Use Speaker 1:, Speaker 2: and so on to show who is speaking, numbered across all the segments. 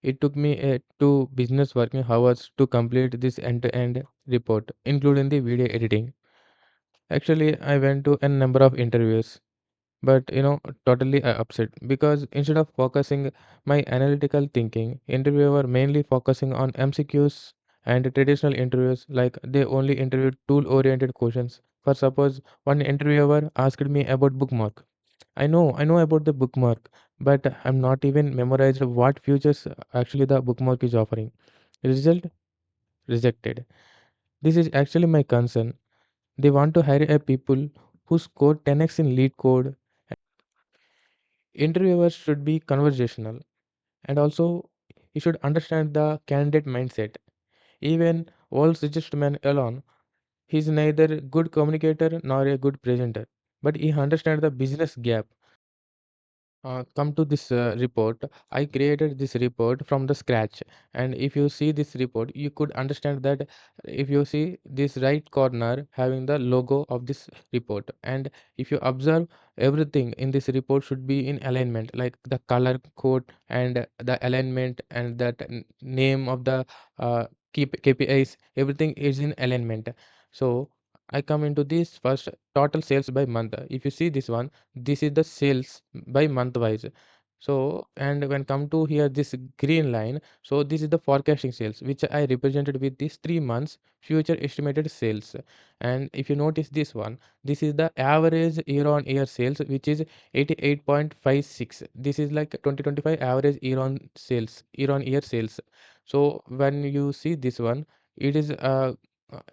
Speaker 1: It took me two business working hours to complete this end-to-end report, including the video editing. Actually, I went to a number of interviews, but totally upset because instead of focusing my analytical thinking, interviewer were mainly focusing on MCQs and traditional interviews like they only interviewed tool-oriented questions. For suppose one interviewer asked me about bookmark. I know about the bookmark, but I'm not even memorized what features actually the bookmark is offering. Result rejected. This is actually my concern. They want to hire a people who score 10x in lead code. Interviewers should be conversational and also you should understand the candidate mindset. Even world's richest man alone, he's neither good communicator nor a good presenter, but he understands the business gap. Come to this report. I created this report from the scratch, and if you see this report you could understand that if you see this right corner having the logo of this report, and if you observe everything in this report should be in alignment, like the color code and the alignment and that name of the KPIs, everything is in alignment. So I come into this first total sales by month. If you see this one, this is the sales by month wise. So and when come to here this green line, so this is the forecasting sales which I represented with this 3 months future estimated sales. And if you notice this one, this is the average year on year sales which is 88.56. This is like 2025 average year on year sales. So when you see this one, it is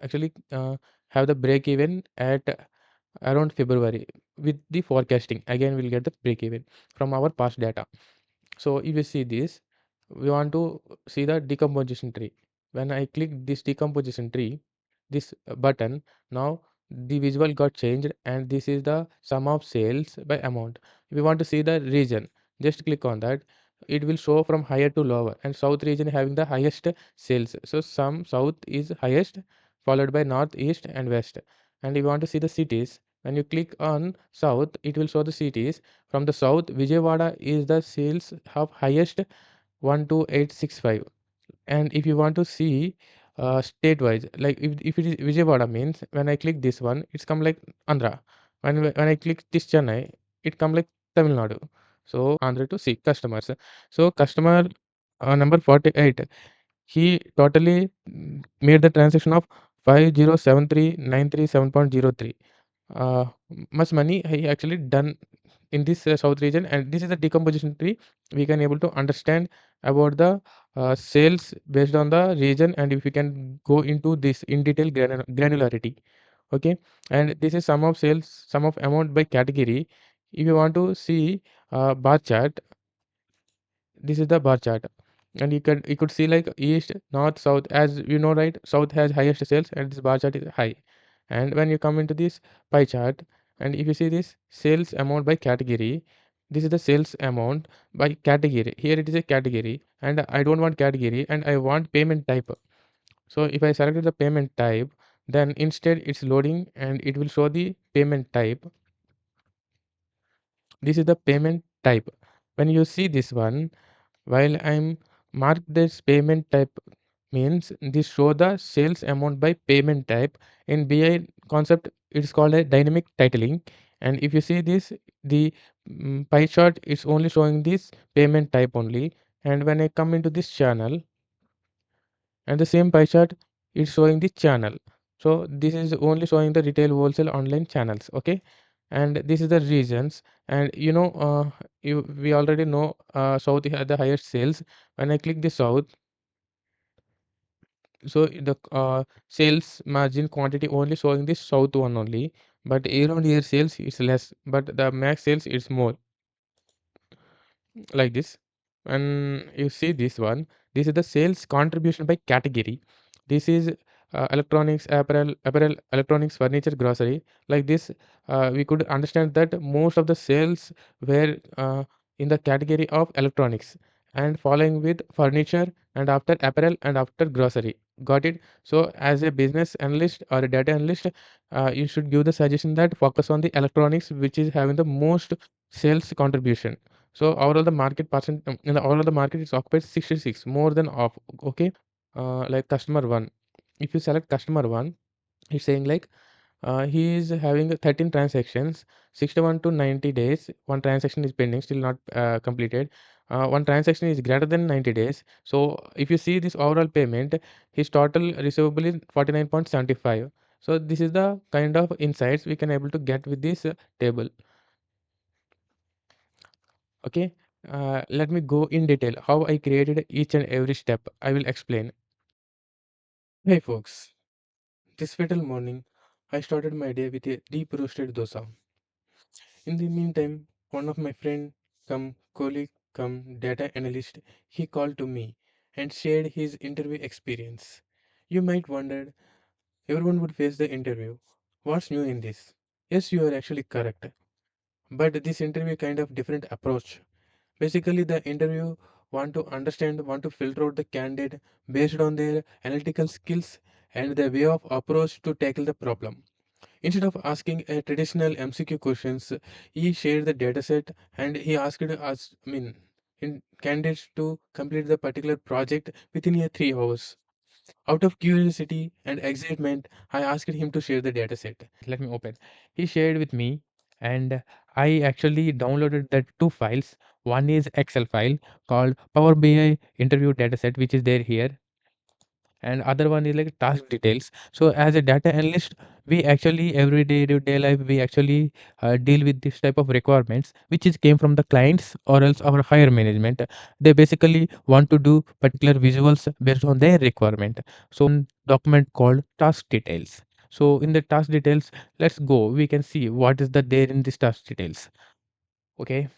Speaker 1: actually have the break even at around February. With the forecasting again we'll get the break even from our past data. So if you see this, we want to see the decomposition tree. When I click this decomposition tree, this button, now the visual got changed and this is the sum of sales by amount. If you want to see the region, just click on that. It will show from higher to lower and south region having the highest sales. So some south is highest followed by north, east and west. And if you want to see the cities, when you click on south, it will show the cities. From the south, Vijayawada is the sales have highest 12865. And if you want to see state wise, like if it is Vijayawada means when I click this one, it's come like Andhra. When I click this Chennai, it come like Tamil Nadu. So Andhra to see customers. So customer number 48, he totally made the transaction of 5073,937.03. uh, much money he actually done in this south region, and this is the decomposition tree. We can able to understand about the sales based on the region, and if we can go into this in detail granularity. Okay, and this is sum of sales, sum of amount by category. If you want to see bar chart, this is the bar chart, and you could see like east, north, south. As you know, right, south has highest sales and this bar chart is high. And when you come into this pie chart, and if you see this sales amount by category, this is the sales amount by category. Here it is a category and I don't want category and I want payment type. So if I selected the payment type, then instead it's loading and it will show the payment type. This is the payment type. When you see this one, while I'm mark this payment type means this show the sales amount by payment type. In BI concept, it's called a dynamic titling. And if you see this, the pie chart is only showing this payment type only. And when I come into this channel, and the same pie chart is showing the channel. So this is only showing the retail, wholesale, online channels. Okay, and this is the regions. And we already know south had the highest sales. When I click the south, so the sales margin quantity only showing the south one only, but year on year sales is less, but the max sales is more, like this. And you see this one, this is the sales contribution by category. This is electronics, apparel, electronics, furniture, grocery, like this. We could understand that most of the sales were in the category of electronics, and following with furniture, and after apparel, and after grocery. Got it? So as a business analyst or a data analyst, you should give the suggestion that focus on the electronics which is having the most sales contribution. So overall the market percent in the overall the market is occupied 66, more than off. Okay, like customer one. If you select customer one, it's saying like he is having 13 transactions, 61 to 90 days. One transaction is pending, still not completed. One transaction is greater than 90 days. So if you see this overall payment, his total receivable is 49.75. So this is the kind of insights we can able to get with this table. Okay. Let me go in detail how I created each and every step. I will explain. Hey folks, this fatal morning, I started my day with a deep roasted dosa. In the meantime, one of my friend, come colleague, come data analyst, he called to me and shared his interview experience. You might wonder, everyone would face the interview. What's new in this? Yes, you are actually correct. But this interview kind of different approach. Basically, the interview want to filter out the candidate based on their analytical skills and the way of approach to tackle the problem. Instead of asking a traditional MCQ questions, he shared the dataset and he asked us, in candidates to complete the particular project within a 3 hours. Out of curiosity and excitement, I asked him to share the dataset. Let me open. He shared with me, and I actually downloaded the two files. One is Excel file called Power BI interview dataset, which is there here, and other one is like task details. So as a data analyst, we actually every day life we actually deal with this type of requirements which is came from the clients or else our higher management. They basically want to do particular visuals based on their requirement. So one document called task details. So in the task details, let's go, we can see what is the there in this task details. Okay,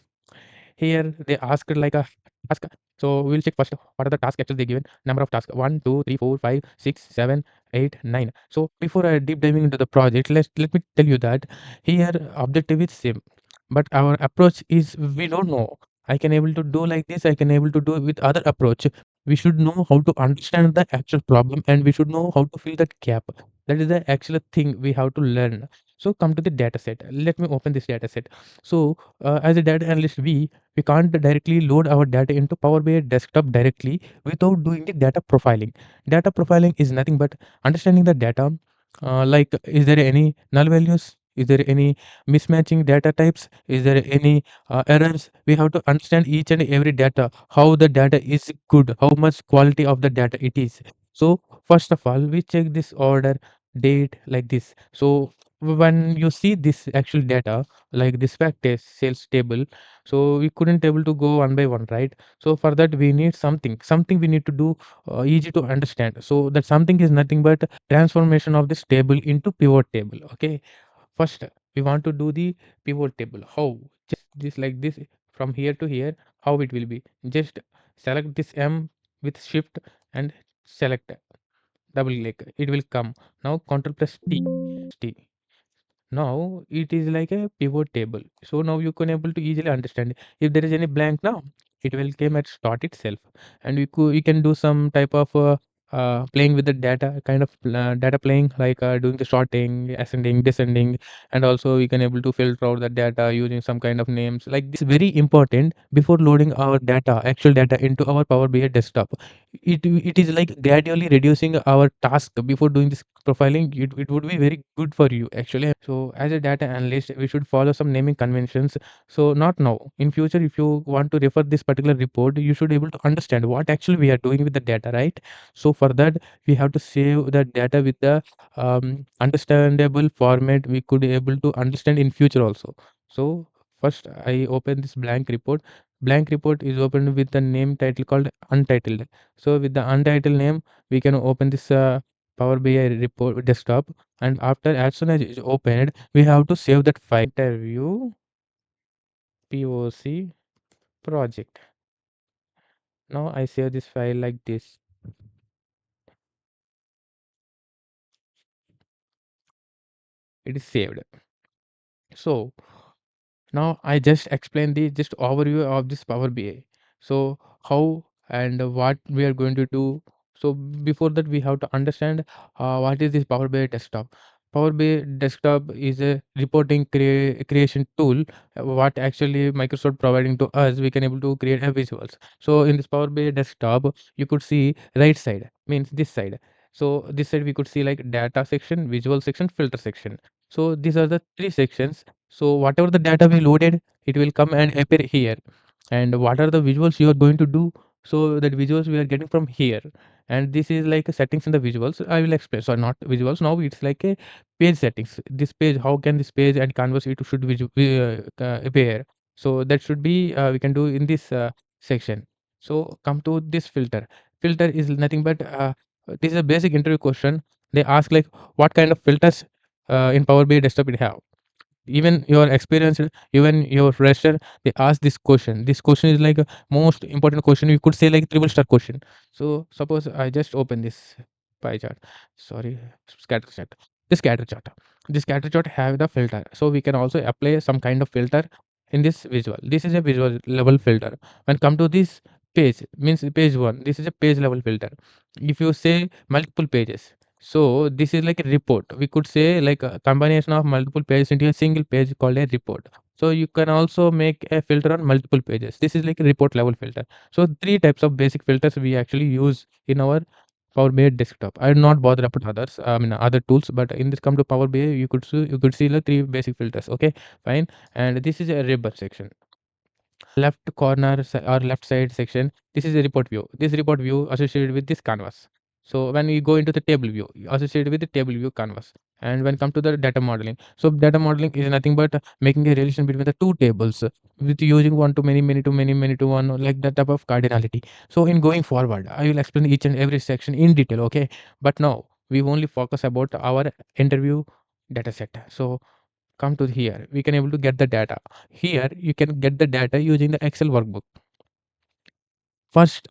Speaker 1: here they asked like a task. So we'll check first what are the tasks actually they given. Number of tasks 1, 2, 3, 4, 5, 6, 7, 8, 9. So before I deep diving into the project, let me tell you that here objective is same. But our approach is we don't know. I can able to do like this, I can able to do with other approach. We should know how to understand the actual problem and we should know how to fill that gap. That is the actual thing we have to learn. So come to the data set. Let me open this data set. So as a data analyst, we can't directly load our data into Power BI desktop directly without doing the data profiling. Data profiling is nothing but understanding the data. Like, is there any null values? Is there any mismatching data types? Is there any errors? We have to understand each and every data, how the data is good, how much quality of the data it is. So first of all, we check this order, date like this. So when you see this actual data, like this fact is sales table, so we couldn't able to go one by one, right? So for that we need something we need to do easy to understand. So that something is nothing but transformation of this table into pivot table. Okay, first we want to do the pivot table. How? Just this like this, from here to here. How it will be? Just select this M with shift and select, double click, it will come. Now control plus T. Now it is like a pivot table. So now you can able to easily understand if there is any blank now, it will came at start itself, and you can do some type of playing with the data, kind of data playing, like doing the sorting, ascending, descending, and also you can able to filter out the data using some kind of names. Like this, very important before loading our data, actual data into our Power BI desktop. It is like gradually reducing our task before doing this profiling. It would be very good for you actually. So as a data analyst, we should follow some naming conventions. So not now, in future, if you want to refer this particular report, you should able to understand what actually we are doing with the data, right? So for that, we have to save the data with the understandable format we could able to understand in future also. So first I open this blank report. Blank report is opened with the name title called untitled. So with the untitled name, we can open this Power BI report desktop, and after as soon as it's opened, we have to save that file. Interview POC project. Now I save this file like this. It is saved. So now I just explain the just overview of this Power BI. So how and what we are going to do. So before that, we have to understand what is this Power BI desktop. Power BI Desktop is a reporting creation tool. What actually Microsoft providing to us, we can able to create a visuals. So in this Power BI Desktop, you could see right side means this side. So this side we could see like data section, visual section, filter section. So these are the three sections. So whatever the data we loaded, it will come and appear here. And what are the visuals you are going to do? So that visuals we are getting from here. And this is like a settings in the visuals. I will explain. So not visuals. Now it's like a page settings. This page, how can this page and canvas it should appear? So that should be we can do in this section. So come to this filter. Filter is nothing but this is a basic interview question. They ask like what kind of filters in Power BI desktop it have. Even your experienced, even your fresher, they ask this question is like a most important question, you could say like triple star question. So suppose I just open this pie chart, sorry, scatter chart, this scatter chart, this scatter chart have the filter, so we can also apply some kind of filter in this visual. This is a visual level filter. When come to this page means page one, this is a page level filter. If you say multiple pages, so this is like a report. We could say like a combination of multiple pages into a single page called a report. So you can also make a filter on multiple pages. This is like a report level filter. So three types of basic filters we actually use in our Power BI desktop. I will not bother about others. I mean other tools, but in this come to Power BI, you could see the three basic filters. Okay, fine. And this is a ribbon section, left corner or left side section, this is a report view. This report view associated with this canvas. So when we go into the table view, associated with the table view canvas. And when come to the data modeling, so data modeling is nothing but making a relation between the two tables with using one to many, many to many, many to one, like that type of cardinality. So in going forward, I will explain each and every section in detail. Okay, but now we only focus about our interview data set. So come to here, we can able to get the data. Here you can get the data using the Excel workbook. First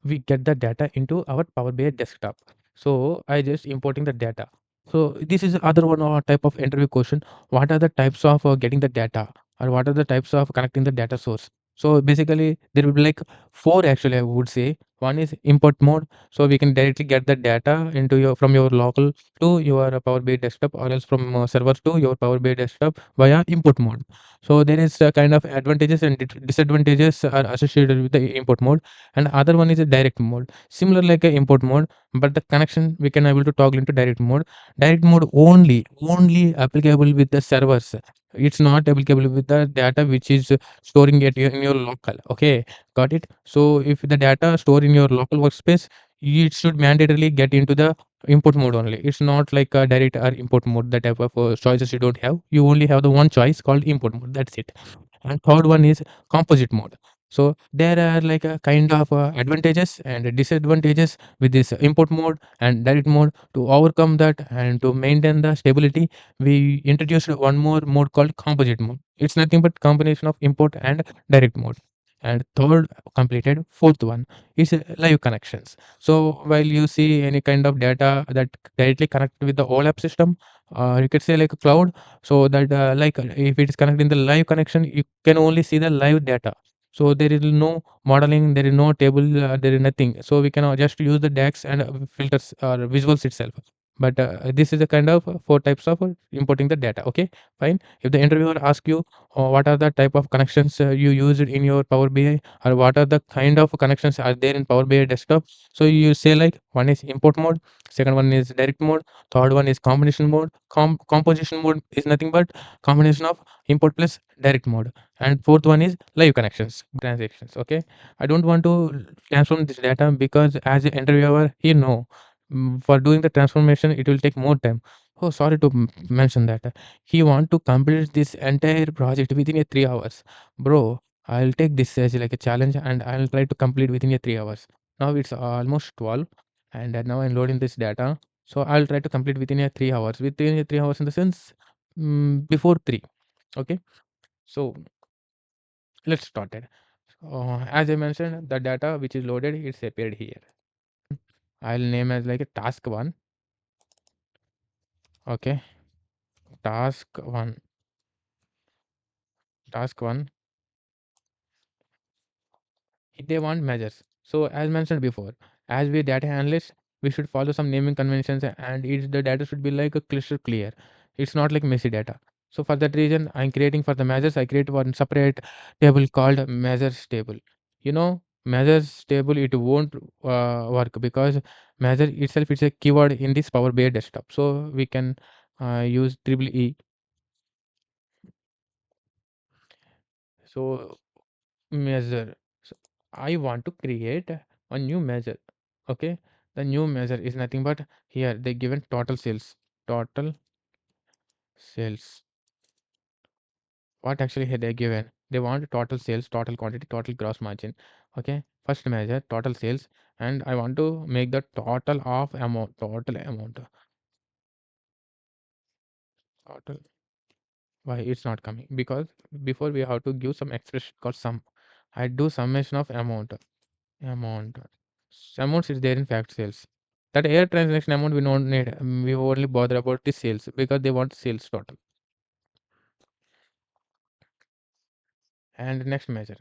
Speaker 1: we get the data into our Power BI desktop. So I just importing the data. So this is other one type of interview question. What are the types of getting the data, or what are the types of connecting the data source? So basically there will be like four actually I would say. One is import mode. So we can directly get the data into your from your local to your Power BI desktop, or else from server to your Power BI desktop via import mode. So there is a kind of advantages and disadvantages are associated with the import mode. And other one is a direct mode, similar like a import mode, but the connection we can able to toggle into direct mode. Direct mode only applicable with the servers. It's not applicable with the data which is storing it in your local. Okay, got it. So if the data store in your local workspace, it should mandatorily get into the import mode only. It's not like a direct or import mode, the type of choices you don't have. You only have the one choice called import mode, that's it. And third one is composite mode. So there are like a kind of advantages and disadvantages with this import mode and direct mode. To overcome that and to maintain the stability, we introduced one more mode called composite mode. It's nothing but combination of import and direct mode. And third completed, fourth one is live connections. So while you see any kind of data that directly connected with the OLAP system, you could say like a cloud, so that like if it is connected in the live connection, you can only see the live data. So there is no modeling, there is no table, there is nothing. So we can just use the DAX and filters or visuals itself. But this is a kind of four types of importing the data. Okay, fine. If the interviewer asks you what are the type of connections you used in your Power BI, or what are the kind of connections are there in Power BI desktop, so you say like one is import mode, second one is direct mode, third one is combination mode. Composition mode is nothing but combination of import plus direct mode, and fourth one is live connections transactions. Okay, I don't want to transform this data because as an interviewer he know, for doing the transformation it will take more time. Oh, sorry to mention that he want to complete this entire project within a 3 hours. Bro, I'll take this as like a challenge and I'll try to complete within a 3 hours. Now it's almost 12, and now I'm loading this data. So I'll try to complete within a 3 hours, within a 3 hours in the sense, before 3. Okay, so let's start it. As I mentioned, the data which is loaded, it's appeared here. I'll name as like a task one. Okay, task one, task one. They want measures. So as mentioned before, as we data analysts, we should follow some naming conventions, and the data should be like a crystal clear. It's not like messy data. So for that reason, I'm creating for the measures. I create one separate table called measures table. Measures table, it won't work because measure itself is a keyword in this Power BI desktop. So we can use triple E. So measure. So I want to create a new measure. Okay, the new measure is nothing but here they given total sales. Total sales. What actually here they given? They want total sales, total quantity, total gross margin. Okay, first measure total sales, and I want to make the total of amount. Total amount. Total. Why it's not coming? Because before we have to give some expression called sum. I do summation of amount. Amount. Amounts is there in fact sales. That air transaction amount we don't need. We only bother about the sales because they want sales total. And next measure.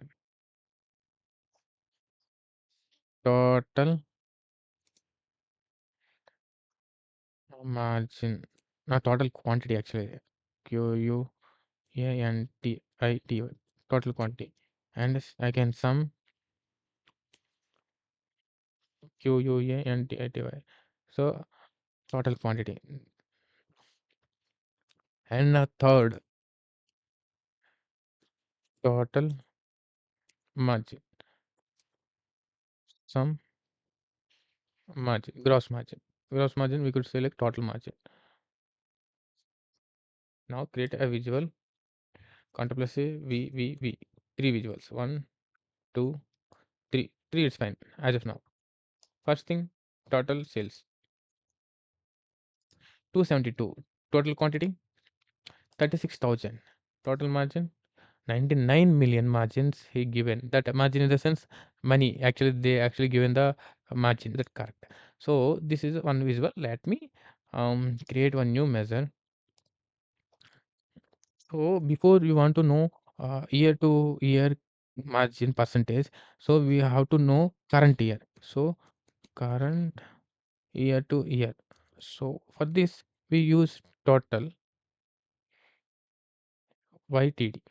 Speaker 1: Total margin. Total quantity actually. QUANTITY. Total quantity. And I can sum QUANTITY. So total quantity. And a third total margin. Sum margin. Gross margin. Gross margin we could select total margin. Now create a visual. Control plus A, V. Three visuals. One, two, three. Three is fine as of now. First thing, total sales 272. Total quantity 36,000. Total margin 99 million margins he given. That margin in the sense money. Actually, they actually given the margin. That correct. So this is one visual. Let me create one new measure. So before you want to know year to year margin percentage, so we have to know current year. So current year to year. So for this we use total YTD.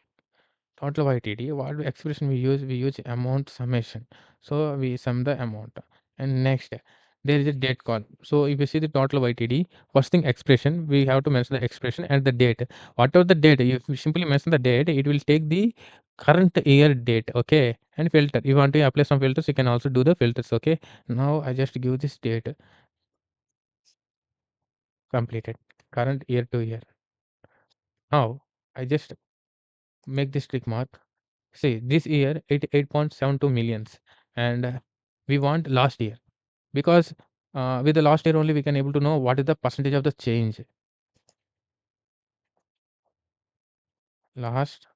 Speaker 1: Total YTD. What expression we use? We use amount summation. So we sum the amount. And next there is a date column. So if you see the total YTD, first thing expression, we have to mention the expression and the date. Whatever the date, if you simply mention the date, it will take the current year date. Okay. And filter. You want to apply some filters, you can also do the filters. Okay. Now I just give this date completed. Current year to year. Now I just make this tick mark. See, this year 8.72 millions, and we want last year because with the last year only we can able to know what is the percentage of the change. Last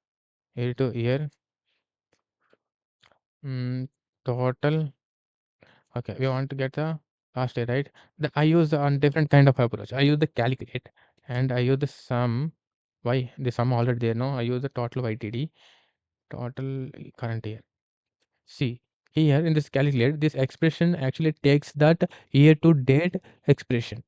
Speaker 1: year to year, total. Okay, we want to get the last year, right? I use on different kind of approach. I use the calculate and I use the sum. Why the sum already there? No, I use the total YTD, total current year. See, here in this calculate, this expression actually takes that year to date expression.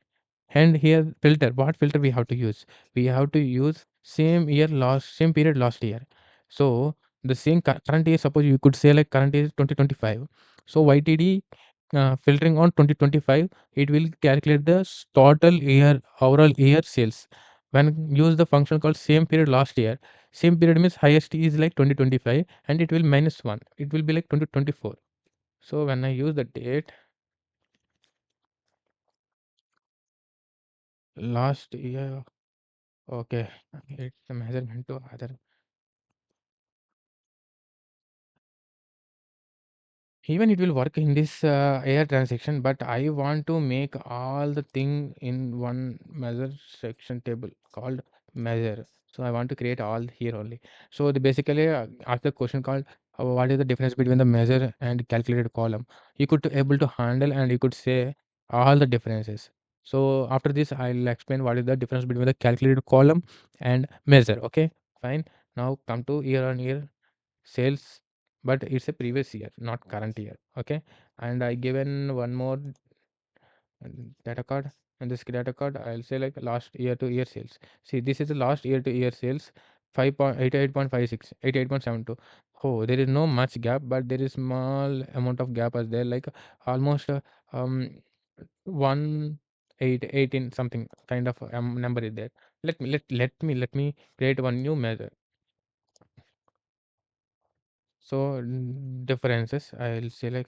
Speaker 1: And here filter, what filter we have to use? We have to use same period last year. So the same current year, suppose you could say like current year is 2025. So YTD filtering on 2025, it will calculate the total year, overall year sales. When use the function called same period last year, same period means highest is like 2025 and it will minus 1. It will be like 2024. So when I use the date last year, okay, it's the measurement to other. Even it will work in this air transaction, but I want to make all the thing in one measure section table called measure. So I want to create all here only. So the basically ask the question called what is the difference between the measure and calculated column. You could able to handle and you could say all the differences. So after this I'll explain what is the difference between the calculated column and measure. Okay, fine. Now come to year on year sales, but it's a previous year, not current year. Okay, and I given one more and data card, and this data card I'll say like last year to year sales. See, this is the last year to year sales, 5.88.56, 88.72. Oh, there is no much gap, but there is small amount of gap as there, like almost um 18 something kind of number is there. Let me create one new measure. So differences, I'll say like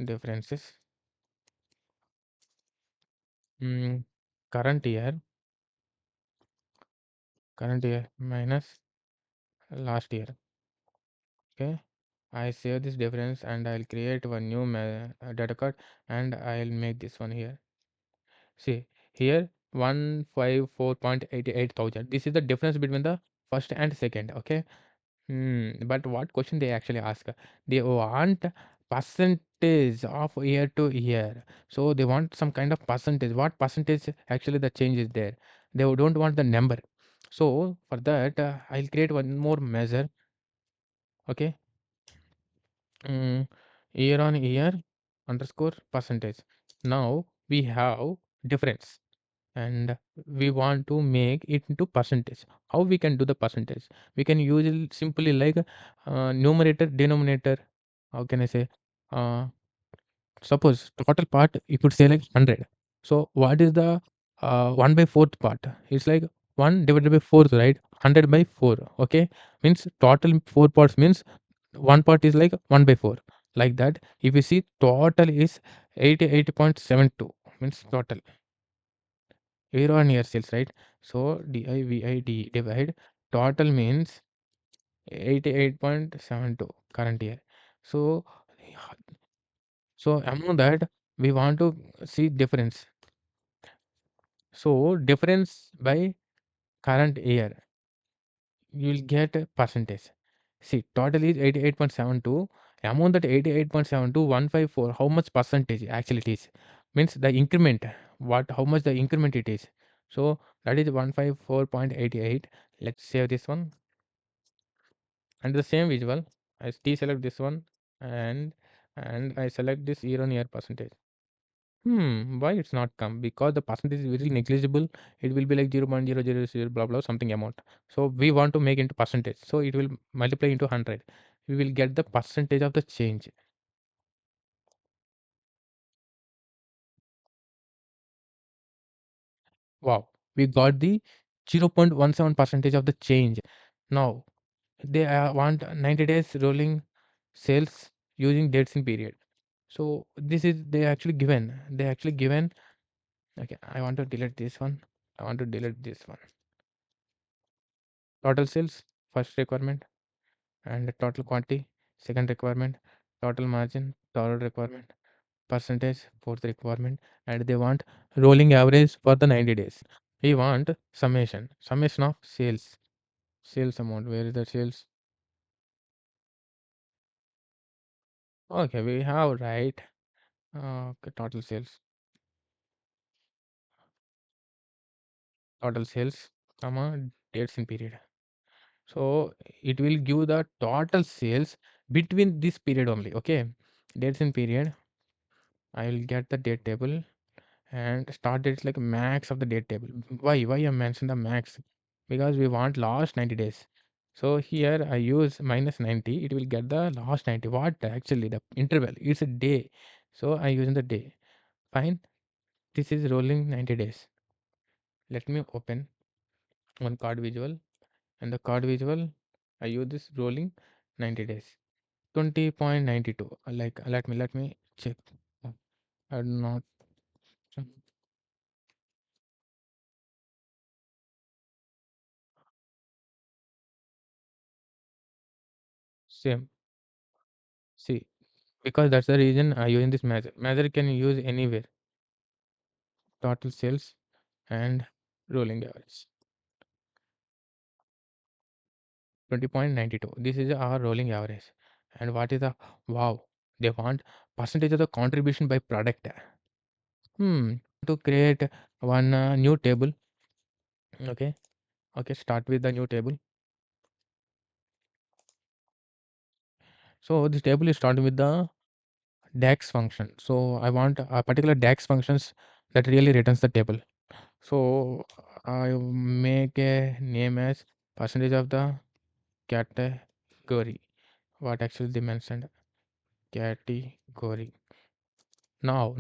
Speaker 1: differences. mm, current year minus last year. Okay, I save this difference and I'll create one new data card, and I'll make this one here. See here, 154.88 thousand. This is the difference between the first and second. Okay. But what question they actually ask? They want percentage of year to year. So they want some kind of percentage. What percentage actually the change is there? They don't want the number. So for that, I'll create one more measure. Okay. mm, Year on year underscore percentage. Now we have difference, and we want to make it into percentage. How we can do the percentage? We can use it simply like numerator denominator. How can I say? uh, Suppose total part you could say like 100. So what is the 1 by 4th part? It's like 1 divided by 4, right? 100 by 4. Okay, means total 4 parts means one part is like 1 by 4, like that. If you see, total is 88.72, means total year on year sales, right? So divid divide total means 88.72 current year. So among that we want to see difference. So difference by current year, you will get a percentage. See, total is 88.72. Among that 88.72, 154, how much percentage actually it is? Means the increment, what, how much the increment it is. So that is 154.88. Let's save this one. And the same visual, I deselect this one, and I select this year on year percentage. Why it's not come? Because the percentage is very negligible. It will be like 0.000 blah blah something amount. So we want to make into percentage. So it will multiply into 100. We will get the percentage of the change. Wow, we got the 0.17 percentage of the change. Now they want 90 days rolling sales using dates in period. So this is they actually given. They actually given. Okay, I want to delete this one. I want to delete this one. Total sales, first requirement, and total quantity, second requirement, total margin, third requirement, percentage, fourth requirement, and they want rolling average for the 90 days. We want summation of sales amount. Where is the sales? Okay, we have, right. Okay, total sales, comma, dates in period. So it will give the total sales between this period only. Okay, dates in period. I will get the date table, and start date is like max of the date table. Why I mentioned the max? Because we want last 90 days. So here I use minus 90. It will get the last 90. What actually the interval? It's a day. So I use the day. Fine. This is rolling 90 days. Let me open one card visual, and the card visual I use this rolling 90 days. 20.92. Like let me check. I'm not same. See, because that's the reason I using this measure. Measure can use anywhere. Total sales and rolling average. 20.92. This is our rolling average. And what is the wow? They want percentage of the contribution by product. To create one new table. Okay. Okay. Start with the new table. So this table is starting with the DAX function. So I want a particular DAX functions that really returns the table. So I make a name as percentage of the category. What actually they mentioned category. No.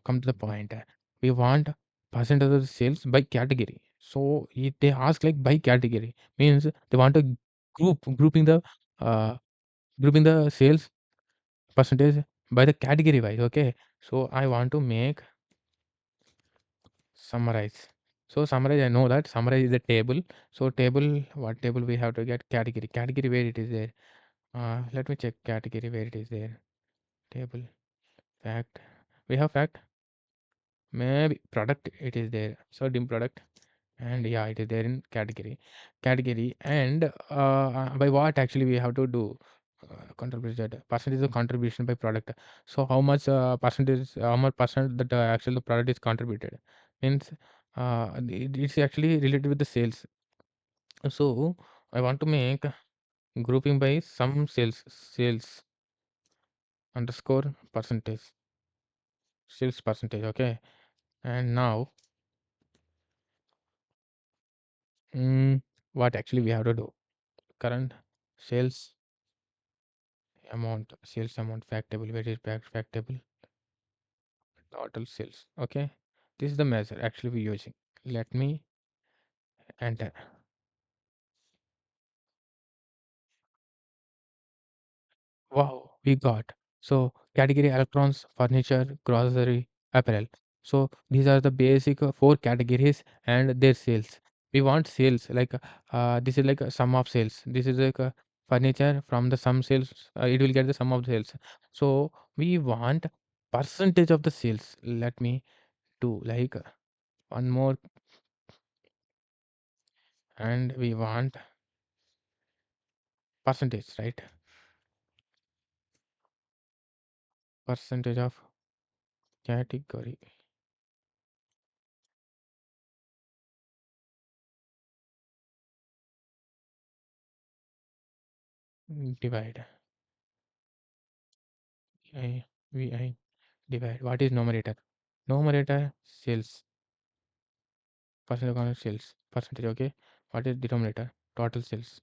Speaker 1: Come to the point. We want percentage of the sales by category. So if they ask like by category means they want to grouping the uh, grouping the sales percentage by the category wise. Okay. So I want to make summarize. So summarize, I know that summarize is the table. So table, what table we have to get category. Category where it is there. Let me check category where it is there. Table fact. We have fact. Maybe product it is there. So dim product and yeah it is there in category and by what actually we have to do contribution that percentage of contribution by product. So how much percentage how much percent that actually the product is contributed means it's actually related with the sales. So I want to make grouping by some sales underscore percentage sales percentage. Okay, and now mm, what actually we have to do current sales amount sales amount fact table where is fact table total sales. Okay, this is the measure actually we using. Let me enter. Wow, we got. So category electrons, furniture, grocery, apparel. So these are the basic four categories and their sales. We want sales like this is like a sum of sales. This is like a furniture from the sum sales. It will get the sum of the sales. So we want percentage of the sales. Let me do like one more, and we want percentage, right? Percentage of category divide I vi divide. What is numerator? Numerator sales percentage of sales percentage. Okay. What is denominator? Total sales.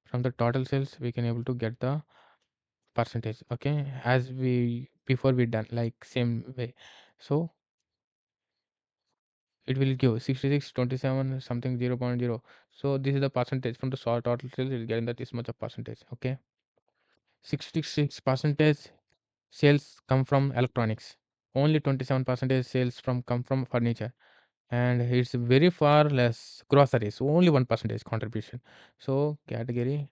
Speaker 1: From the total sales, we can able to get the percentage. Okay, as we before we done like same way. So it will give 66 27 something 0.0. So this is the percentage from the total sales. We'll get that this much of percentage. Okay, 66 percentage sales come from electronics. Only 27 percentage sales from come from furniture, and it's very far less groceries. Only 1% contribution. So category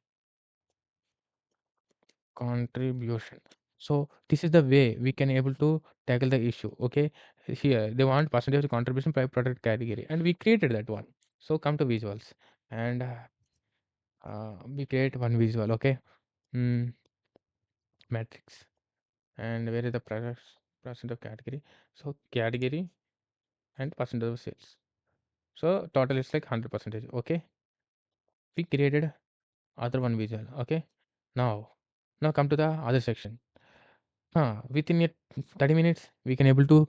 Speaker 1: contribution. So this is the way we can able to tackle the issue. Okay, here they want percentage of contribution by product category, and we created that one. So come to visuals, and we create one visual. Okay, mm, matrix, and where is the product percent of category? So category and percentage of sales. So total is like 100%. Okay, we created other one visual. Okay, now come to the other section. Within a 30 minutes we can able to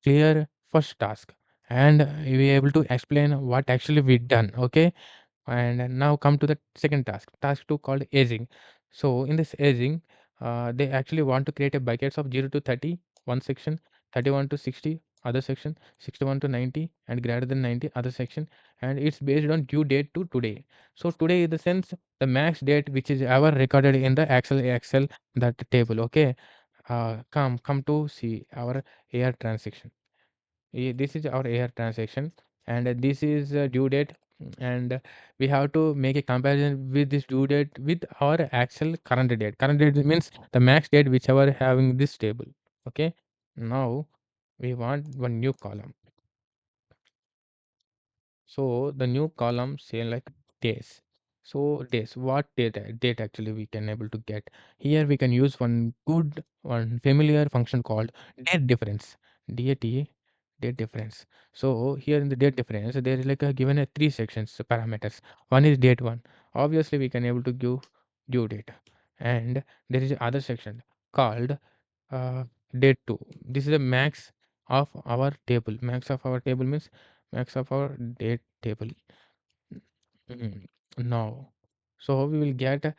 Speaker 1: clear first task, and we able to explain what actually we done. Okay, and now come to the second task 2 called aging. So in this aging, they actually want to create a buckets of 0 to 30 one section, 31 to 60 other section, 61 to 90 and greater than 90 other section, and it's based on due date to today. So today in the sense the max date which is ever recorded in the excel that table. Okay, come to see our AR transaction. This is our AR transaction, and this is due date, and we have to make a comparison with this due date with our actual current date. Current date means the max date whichever having this table. Okay, now we want one new column. So the new column say like days. So days, what date actually we can able to get. Here we can use one familiar function called date difference. DAT date difference. So here in the date difference there is like a given a three sections parameters. One is date one. Obviously we can able to give due date, and there is other section called uh, date 2. This is the max of our table. Max of our table means max of our date table. Mm, now, so we will get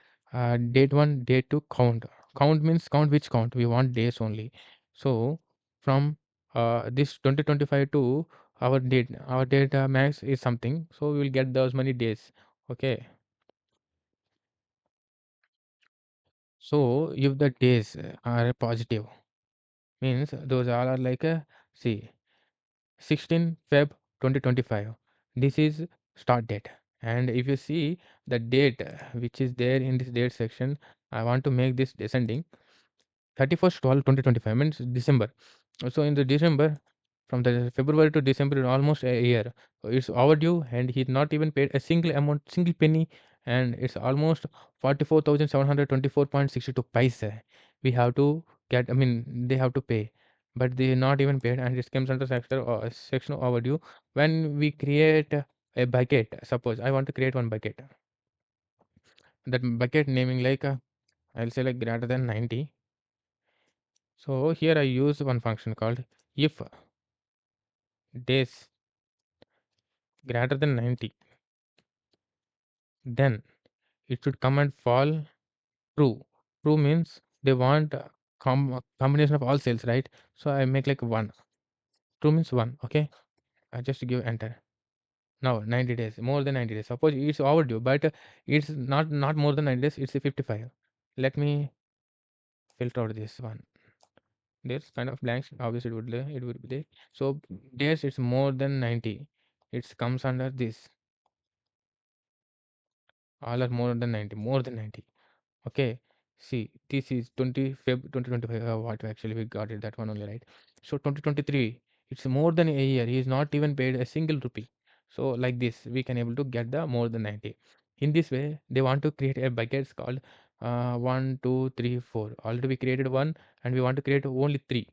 Speaker 1: date 1, date 2 count. Count means count which count? We want days only. So from this 2025 to our date max is something. So we will get those many days. Okay. So if the days are positive, means those all are like a see 16 Feb 2025. This is start date. And if you see the date which is there in this date section, I want to make this descending. 31st 12 2025 means December. So in the December, from the February to December, almost a year. So it's overdue, and he's not even paid a single amount, single penny, and it's almost 44,724.62 paise. We have to get. I mean, they have to pay, but they not even paid, and it comes under section overdue. When we create a bucket, suppose I want to create one bucket. That bucket naming like I'll say like greater than 90. So here I use one function called if days greater than 90, then it should come and fall true. True means they want combination of all cells, right? So I make like 1. True means 1. Okay. I just give enter. Now 90 days, more than 90 days. Suppose it's overdue, but it's not more than 90 days. It's a 55. Let me filter out this one. There's kind of blanks. Obviously, it would be there. So days it's more than 90. It comes under this. All are more than 90. More than 90. Okay. See, this is 20 Feb 2025. What actually we got it that one only, right? So 2023, it's more than a year. He is not even paid a single rupee. So like this, we can able to get the more than 90. In this way, they want to create a buckets called 1, 2, 3, 4. Already we created one, and we want to create only 3.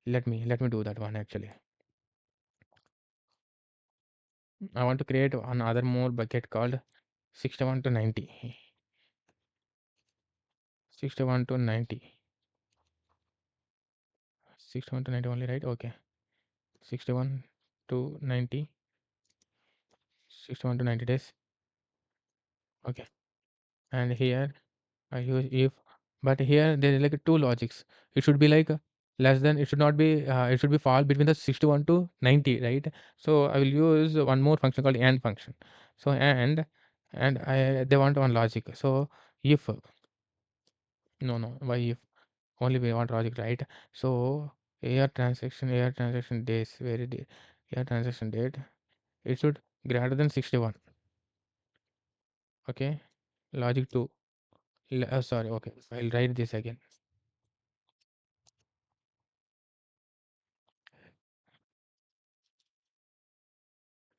Speaker 1: Let me do that one actually. I want to create another more bucket called 61 to 90. 61 to 90. 61 to 90 only, right? Okay. 61 to 90. 61 to 90 days. Okay. And here I use if, but here there is like two logics. It should be like less than, it should not be, it should be fall between the 61 to 90, right? So I will use one more function called and function. So and they want one logic. So if, no, why if? Only we want logic, right? So air transaction days, very day, air transaction date, it should greater than 61. Okay. Logic 2. Sorry, okay. I'll write this again.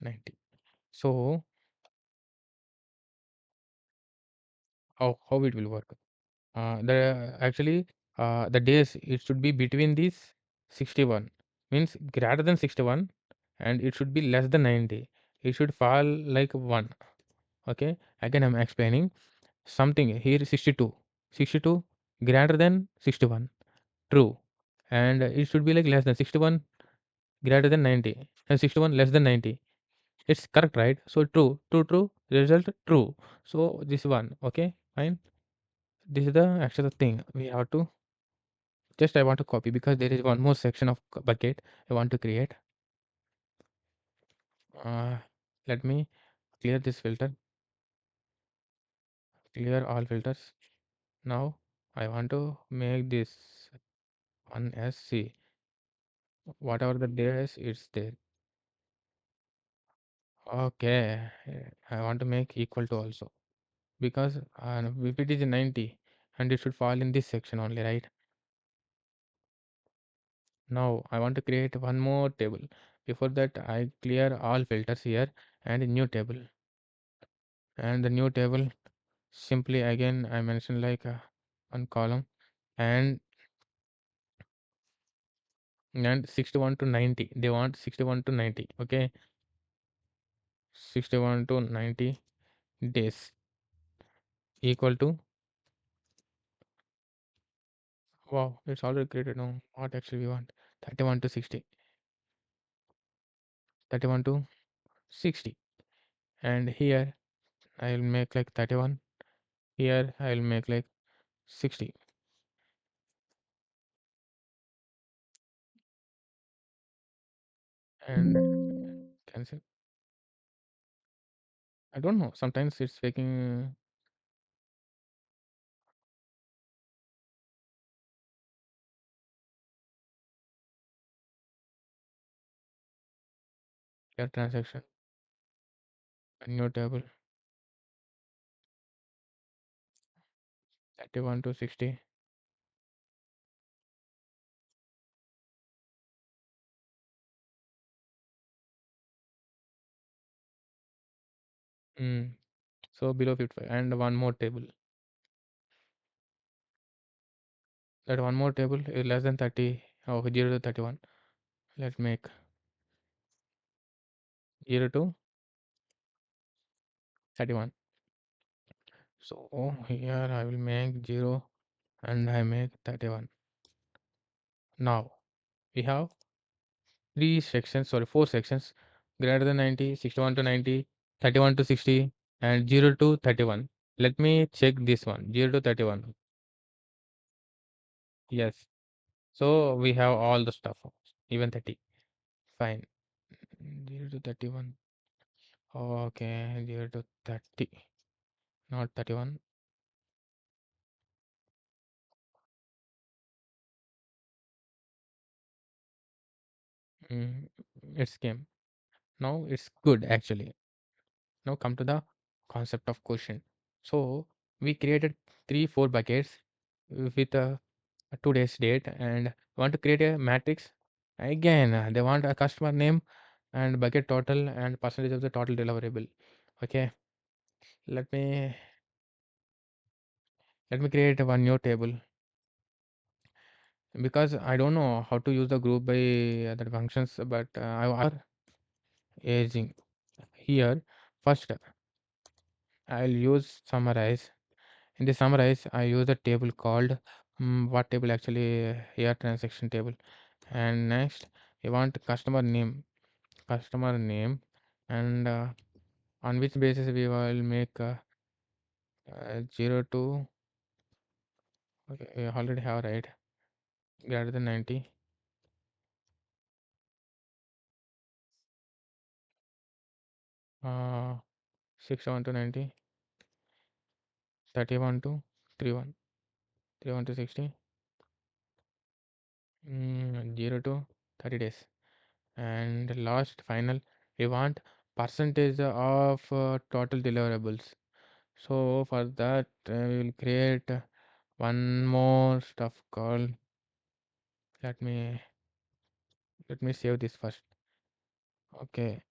Speaker 1: 90. So how it will work? The actually the days it should be between these 61 means greater than 61, and it should be less than 90. It should fall like 1. Okay. Again I'm explaining something here 62. 62 greater than 61. True. And it should be like less than 61 greater than 90 and 61 less than 90. It's correct, right? So true, true, true, result true. So this one, okay, fine. This is the actual thing we have to just I want to copy because there is one more section of bucket I want to create. Uh, Let me clear this filter, clear all filters. Now I want to make this one as C. Whatever the there is, it's there. Okay, I want to make equal to also because if it is 90 and it should fall in this section only, right? Now I want to create one more table. Before that, I clear all filters here and a new table. And the new table simply again I mentioned like one column and 61 to 90. They want 61 to 90. Okay, 61 to 90 days equal to Wow, it's already created now. What actually we want? 31 to 60. 31 to 60. And here I will make like 31. Here I will make like 60. And cancel. I don't know. Sometimes it's taking your transaction. A new table. 31 to 60. Mm. So below 55. And one more table. That one more table is less than 30. Oh, 0 to 31. Let's make 0 to 31. So here I will make 0 and I make 31. Now we have three sections, sorry, four sections: greater than 90, 61 to 90, 31 to 60, and 0 to 31. Let me check this one, 0 to 31. Yes. So we have all the stuff, even 30. Fine. 0 to 31. Okay, 0 to 30, not 31. Mm, it's game. Now it's good actually. Now come to the concept of question. So we created three, four buckets with a today's date and want to create a matrix. Again, they want a customer name and bucket total and percentage of the total deliverable. Okay, let me let me create one new table because I don't know how to use the group by other functions, but I aging here. First, I'll use summarize. In the summarize, I use a table called what table actually here transaction table. And next, we want customer name, and on which basis we will make 0 to, okay, we already have, right, greater than 90. uh 61 to 90, 31 to 31, 31 to 60, 0 to 30 days. And last final, we want percentage of total deliverables. So for that we will create one more stuff called, let me save this first. Okay,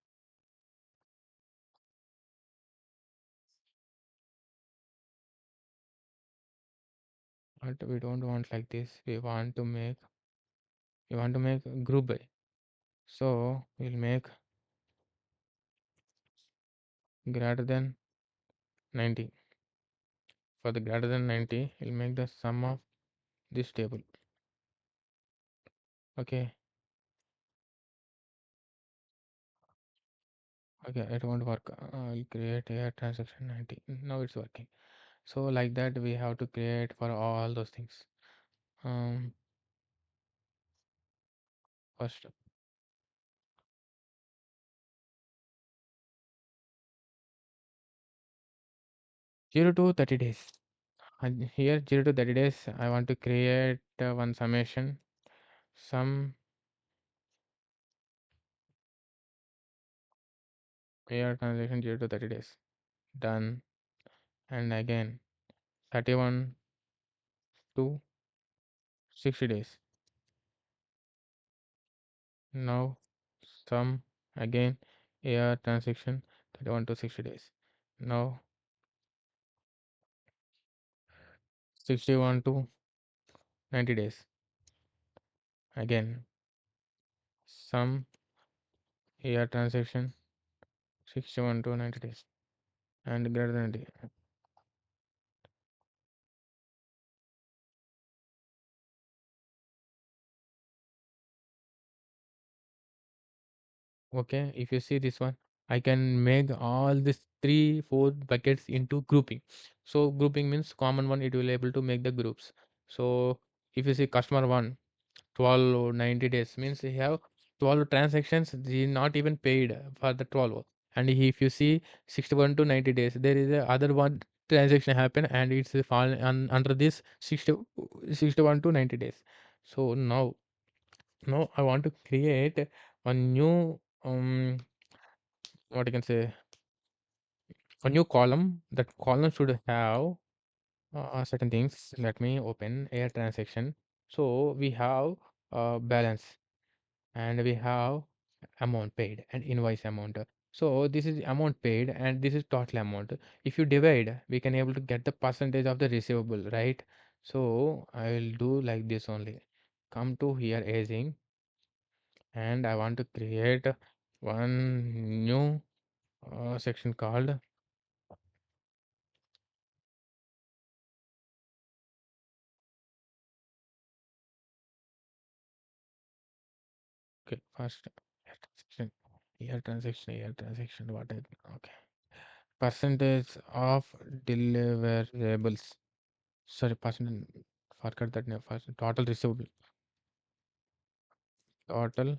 Speaker 1: but we don't want like this. We want to make group by. So we'll make greater than 90. For the greater than 90, we'll make the sum of this table. Okay, okay, it won't work. I'll create a transaction 90. Now it's working. So like that we have to create for all those things. Um, First, 0 to 30 days. And here 0 to 30 days, I want to create one summation, sum year transaction 0 to 30 days. Done. And again 31 to 60 days. Now sum again year transaction 31 to 60 days. Now 61 to 90 days. Again sum year transaction 61 to 90 days and greater than 90. Okay, if you see this one, I can make all these three four buckets into grouping. So grouping means common one, it will able to make the groups. So if you see customer one, 12 or 90 days means you have 12 transactions, they not even paid for the 12. And if you see 61 to 90 days, there is a other one transaction happen and it's fall under this 61 to 90 days. So now I want to create a new what I can say, a new column. That column should have certain things. Let me open a transaction. So we have balance, and we have amount paid and invoice amount. So this is amount paid and this is total amount. If you divide, we can able to get the percentage of the receivable, right? So I will do like this only. Come to here aging, and I want to create one new section called, okay, first year transaction, what I, okay, percentage of deliverables, sorry, percent, forgot that name first, total receivable, total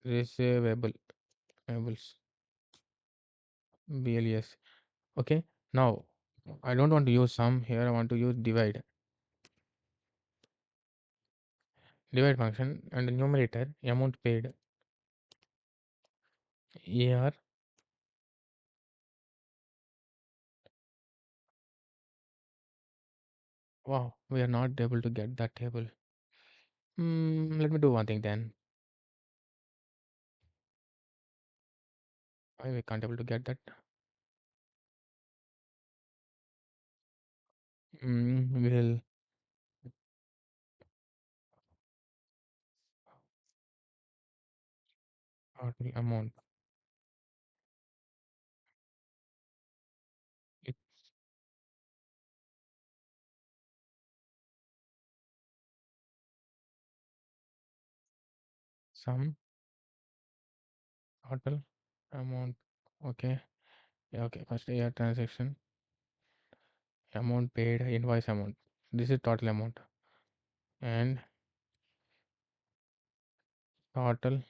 Speaker 1: receivable receivables, BLS. Okay, now I don't want to use sum here, I want to use divide function, and the numerator amount paid, year. Wow, we are not able to get that table. Let me do one thing then. Why we can't able to get that? We'll total amount. It's some total amount. Okay. Yeah, okay. First year transaction amount paid, invoice amount. This is total amount and total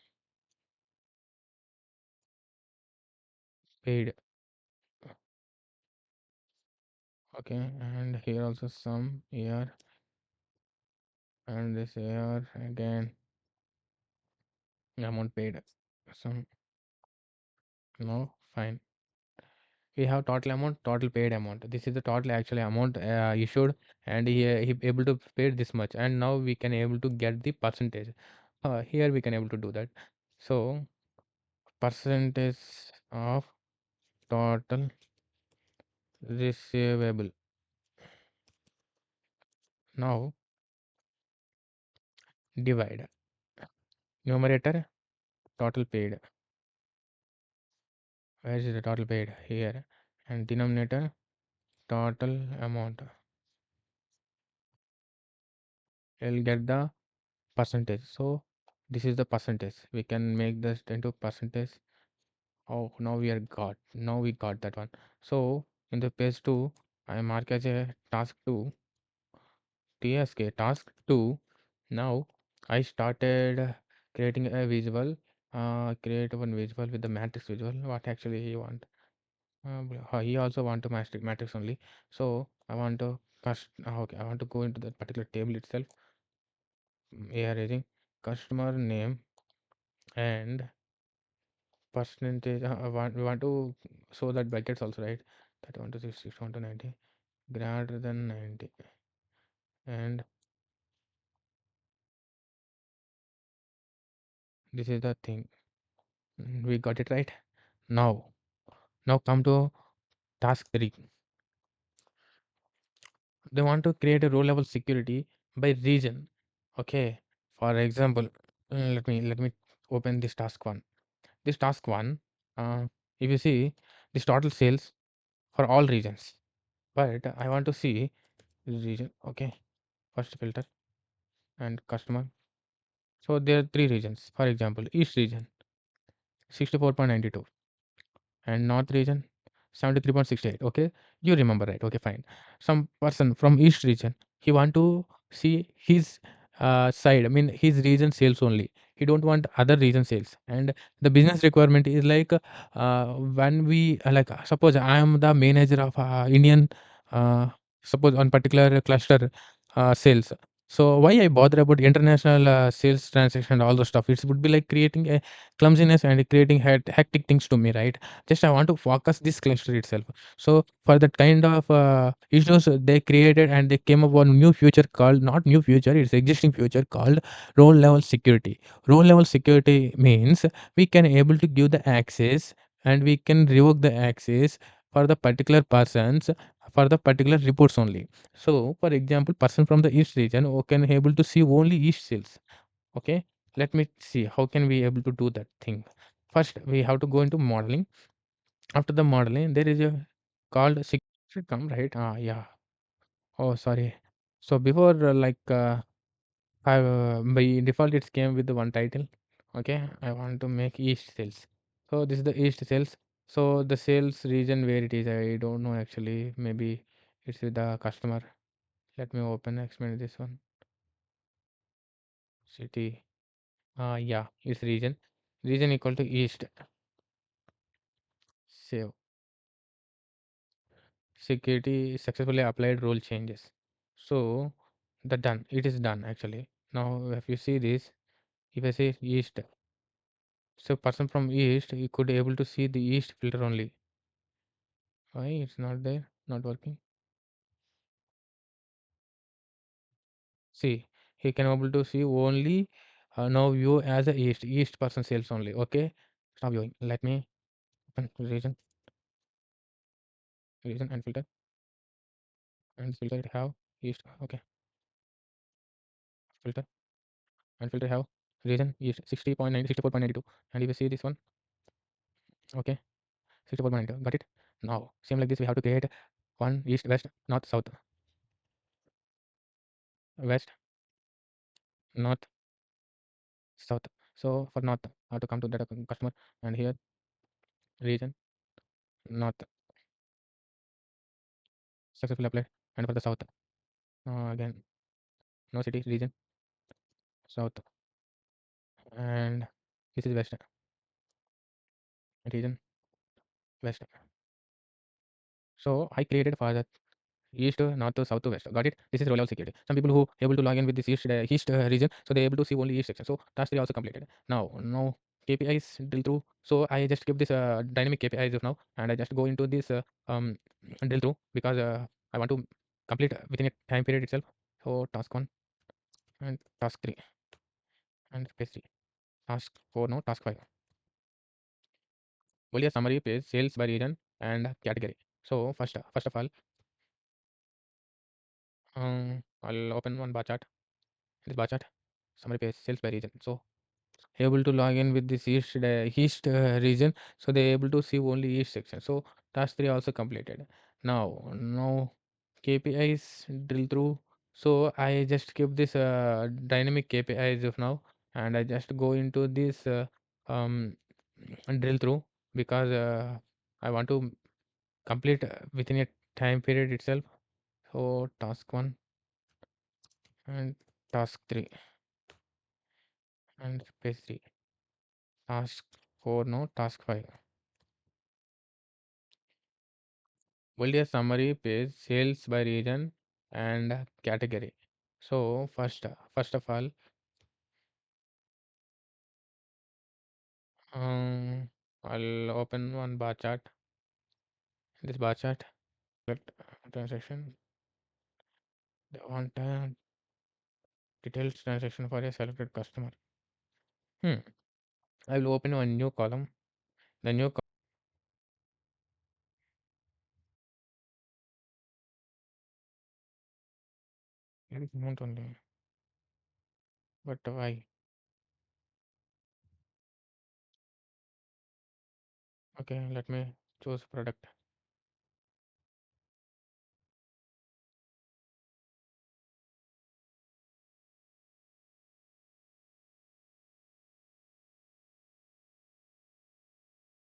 Speaker 1: paid. Okay, and here also some year, and this year again amount paid. Some, no, fine. We have total amount, total paid amount. This is the total actually amount issued, and he able to pay this much, and now we can able to get the percentage. Here we can able to do that. So percentage of total receivable. Now divide numerator total paid. Where is the total paid? Here, and denominator total amount. You'll get the percentage. So this is the percentage. We can make this into percentage. Oh, now we got that one. So in the page 2, I mark as a task 2, TSK task 2. Now I started creating a visual, create one visual with the matrix visual. What actually he want? He also want to matrix only. So I want to okay, I want to go into that particular table itself. Here is customer name and percentage. We want to show that brackets also, right? 31 to 61 to 90, greater than 90, and this is the thing. We got it right. Now now come to task 3. They want to create a row level security by region. Okay, for example, let me open this task 1. This task 1, if you see, this total sales for all regions, but I want to see region. Okay, first filter and customer. So there are three regions. For example, East region 64.92 and North region 73.68. Okay, you remember, right? Okay, fine. Some person from East region, he want to see his side, I mean his region sales only. He don't want other region sales. And the business requirement is like, when we like, suppose I am the manager of Indian, uh, suppose on particular cluster sales. So why I bother about international sales transaction and all the stuff? It would be like creating a clumsiness and creating hectic things to me, right? Just I want to focus this cluster itself. So for that kind of issues, they created and they came up one new feature called, not new feature, it's existing feature called role level security. Role level security means we can able to give the access and we can revoke the access for the particular persons for the particular reports only. So for example, person from the east region who can able to see only east sales. Okay, let me see how can we able to do that thing. First we have to go into modeling. After the modeling, there is a called should come, right? Yeah. Oh, sorry. So before, by default, it came with the one title. Okay, I want to make East sales. So this is the East sales. So the sales region where it is, I don't know actually. Maybe it's with the customer. Let me open explain this one. City. Yeah, it's region. Region equal to East. Save. Security successfully applied rule changes. So the done, it is done actually. Now if you see this, if I say east, so person from east, he could able to see the east filter only. Why it's not there, not working? See, he can able to see only now view as a east person sales only. Okay, stop viewing. Let me open region and filter it have east. Okay, filter and filter have region east 60.90 64.92, and if you see this one, okay, 64.92. Got it? Now, same like this, we have to create one east, west, north, south, west, north, south. So for north, I have to come to that customer and here region, north, successfully applied. And for the south, again, no city, region, south, and this is west, region, west. So I created for that east, north, south, west. Got it? This is roll out security. Some people who able to log in with this east region, so they able to see only east section. So task 3 also completed. Now KPIs drill through. So I just keep this dynamic KPIs of now, and I just go into this drill through because I want to complete within a time period itself. So task 1 and task 3 and page 3. Task 4 no, task 5. Only a summary page, sales by region and category. So first of all, I'll open one bar chart. This bar chart, summary page, sales by region. So able to log in with this east region, so they able to see only east section. So task 3 also completed. Now KPIs drill through. So I just keep this dynamic KPIs of now, and I just go into this um drill through because I want to complete within a time period itself. So task 1 and task 3 and page 3, task 4 no, task 5. Only a summary page, sales by region and category. So first of all, I'll open one bar chart. This bar chart, select transaction. The one time details transaction for a selected customer. Hmm. I will open one new column. The new amount only. But why? Okay, let me choose product.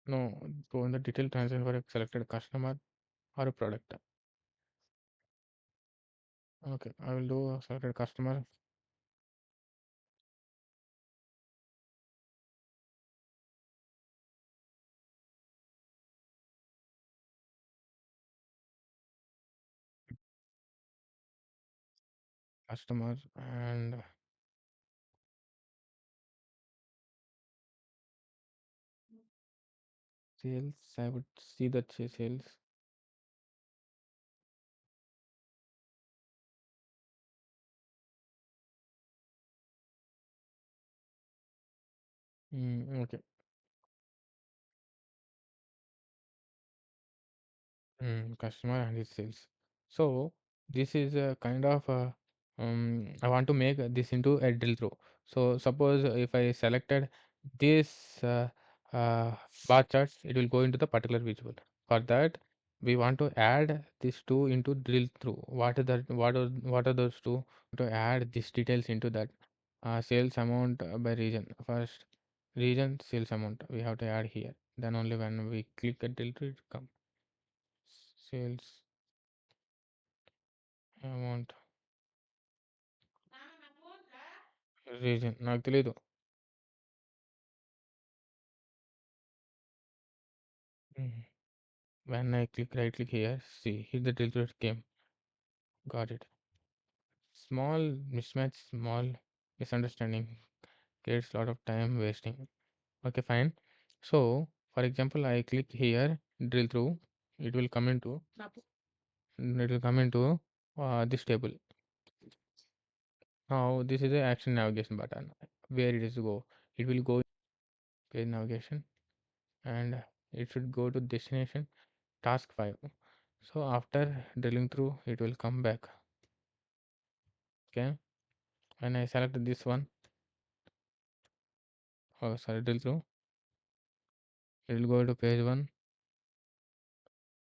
Speaker 1: No, go in the detailed transaction for a selected customer or a product. Okay, I will do a selected customer. Customer and sales. I would see the sales. Okay. Customer and his sales. So this is a kind of I want to make this into a drill through. So suppose if I selected this bar charts, it will go into the particular visual. For that, we want to add these two into drill through. What is that? What are those two? To add these details into that sales amount by region. First, region sales amount we have to add here. Then only when we click a drill through, it come sales amount region నాకు తెలీదు. Mm. When I click right click here, see here the filter came. Got it. Small mismatch, small misunderstanding creates a lot of time wasting. Okay, fine. So for example, I click here, drill through. It will come into this table. Now this is the action navigation button. Where it is to go? It will go page navigation and it should go to destination task 5. So after drilling through, it will come back. Okay, when I select this one, oh sorry, drill through, it will go to page 1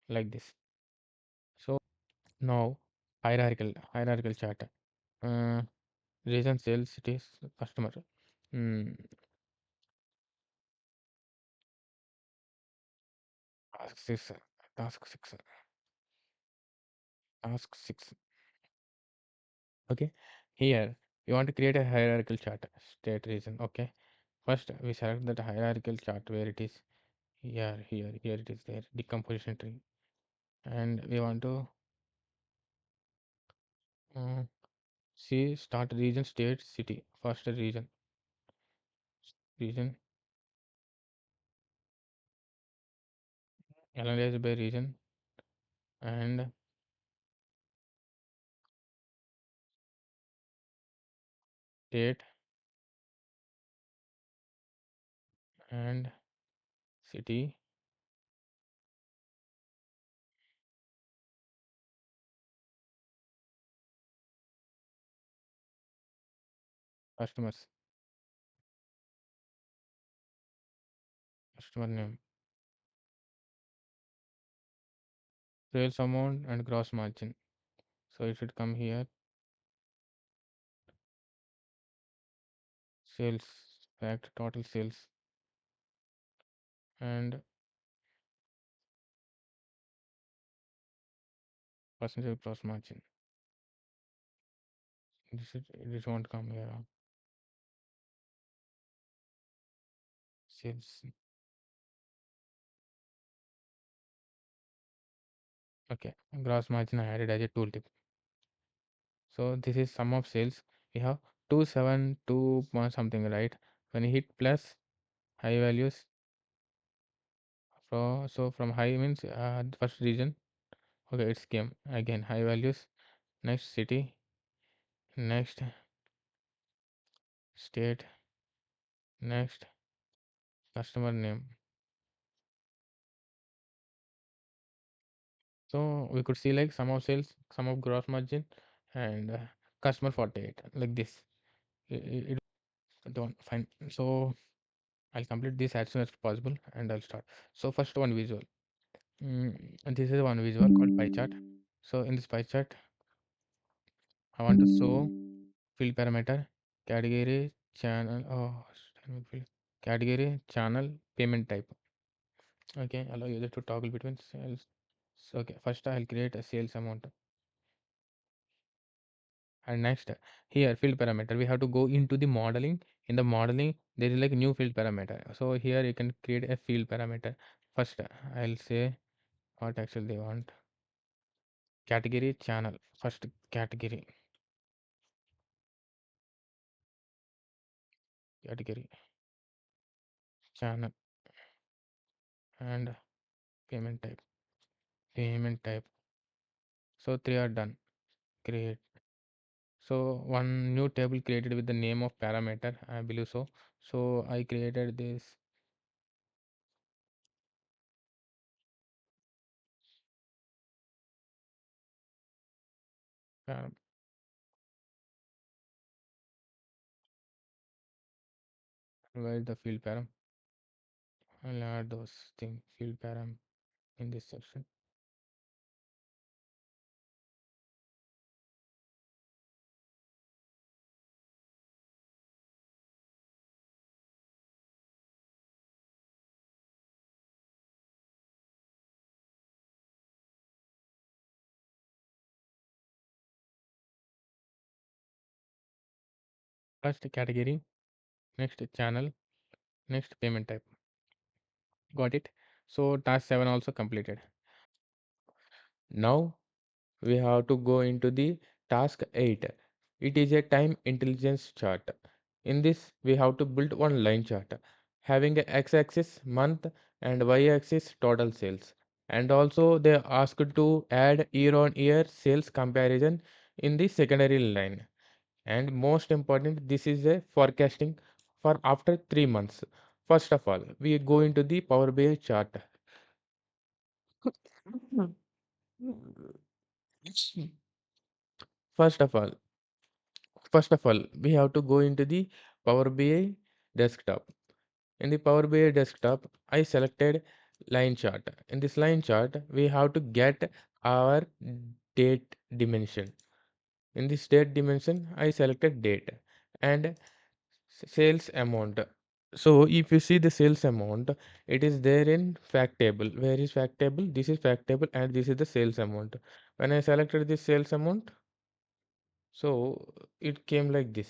Speaker 1: like this. So now hierarchical chart. Uh, Region, sales, cities, customer. Mm, task 6, task 6, task 6. Okay, here we want to create a hierarchical chart, state region. Okay, first we select that hierarchical chart where it is here it is there, decomposition tree, and we want to uh, see start region, state, city. First region analyzed by region and state and city, customers, customer name, sales amount and gross margin. So it should come here, sales fact, total sales and percentage of gross margin. This won't come here. Sales. Okay, gross margin I added as a tooltip. So this is sum of sales. We have 272 point something, right? When you hit plus high values, so from high means first region. Okay, it's came again high values. Next city, next state, next customer name. So we could see like sum of sales, sum of gross margin, and customer 48 like this. It don't fine. So I'll complete this as soon as possible and I'll start. So first one visual. And this is one visual called pie chart. So in this pie chart, I want to show field parameter, category, channel, dynamic field, category, channel, payment type. Okay, allow user to toggle between sales. So, okay, first I'll create a sales amount, and next here field parameter. We have to go into the modeling. In the modeling, there is like new field parameter. So here you can create a field parameter. First, I'll say what actually they want. Category channel. First category channel and payment type. Payment type. So three are done. Create. So one new table created with the name of parameter, I believe so. So I created this param. Where is the field param? I'll add those things field param in this section. First category, next channel, next payment type. Got it? So task 7 also completed. Now we have to go into the task 8. It is a time intelligence chart. In this, we have to build one line chart having a x-axis month and y-axis total sales. And also they asked to add year-on-year sales comparison in the secondary line. And most important, this is a forecasting for after 3 months. First of all, we go into the Power BI chart. First of all, First of all, we have to go into the Power BI desktop. In the Power BI desktop, I selected line chart. In this line chart, we have to get our date dimension. In this date dimension, I selected date and sales amount. So if you see the sales amount, it is there in fact table. Where is fact table? This is fact table and this is the sales amount. When I selected this sales amount, so it came like this.